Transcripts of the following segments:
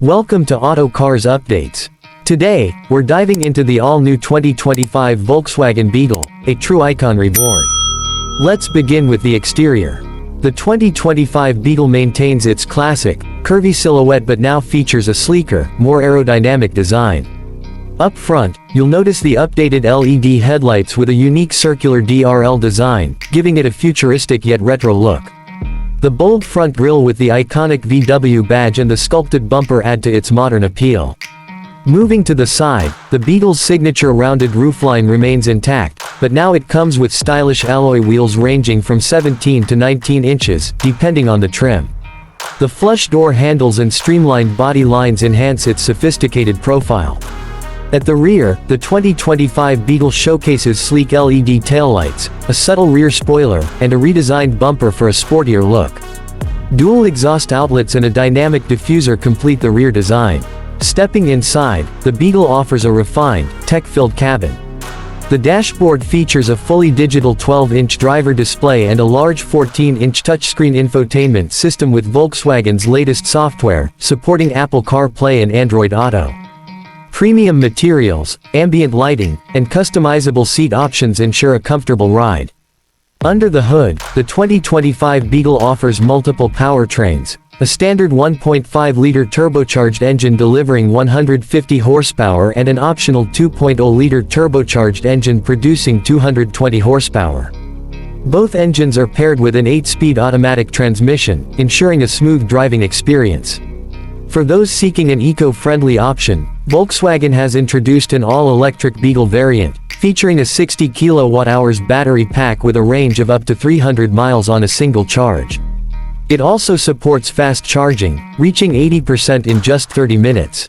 Welcome to Auto Cars Updates. Today, we're diving into the all-new 2025 Volkswagen Beetle, a true icon reborn. Let's begin with the exterior. The 2025 Beetle maintains its classic, curvy silhouette but now features a sleeker, more aerodynamic design. Up front, you'll notice the updated LED headlights with a unique circular DRL design, giving it a futuristic yet retro look. The bold front grille with the iconic VW badge and the sculpted bumper add to its modern appeal. Moving to the side, the Beetle's signature rounded roofline remains intact, but now it comes with stylish alloy wheels ranging from 17 to 19 inches, depending on the trim. The flush door handles and streamlined body lines enhance its sophisticated profile. At the rear, the 2025 Beetle showcases sleek LED taillights, a subtle rear spoiler, and a redesigned bumper for a sportier look. Dual exhaust outlets and a dynamic diffuser complete the rear design. Stepping inside, the Beetle offers a refined, tech-filled cabin. The dashboard features a fully digital 12-inch driver display and a large 14-inch touchscreen infotainment system with Volkswagen's latest software, supporting Apple CarPlay and Android Auto. Premium materials, ambient lighting, and customizable seat options ensure a comfortable ride. Under the hood, the 2025 Beetle offers multiple powertrains, a standard 1.5-liter turbocharged engine delivering 150 horsepower and an optional 2.0-liter turbocharged engine producing 220 horsepower. Both engines are paired with an 8-speed automatic transmission, ensuring a smooth driving experience. For those seeking an eco-friendly option, Volkswagen has introduced an all-electric Beetle variant, featuring a 60 kWh battery pack with a range of up to 300 miles on a single charge. It also supports fast charging, reaching 80% in just 30 minutes.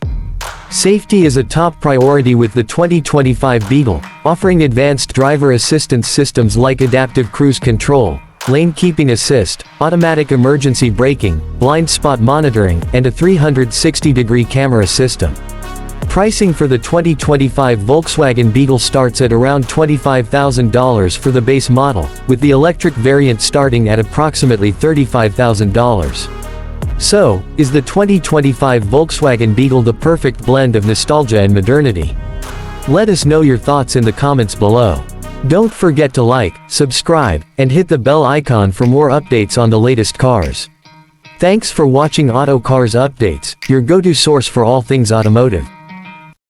Safety is a top priority with the 2025 Beetle, offering advanced driver assistance systems like adaptive cruise control, lane keeping assist, automatic emergency braking, blind spot monitoring, and a 360-degree camera system. Pricing for the 2025 Volkswagen Beetle starts at around $25,000 for the base model, with the electric variant starting at approximately $35,000. So, is the 2025 Volkswagen Beetle the perfect blend of nostalgia and modernity? Let us know your thoughts in the comments below. Don't forget to like, subscribe, and hit the bell icon for more updates on the latest cars. Thanks for watching Auto Cars Updates, your go-to source for all things automotive.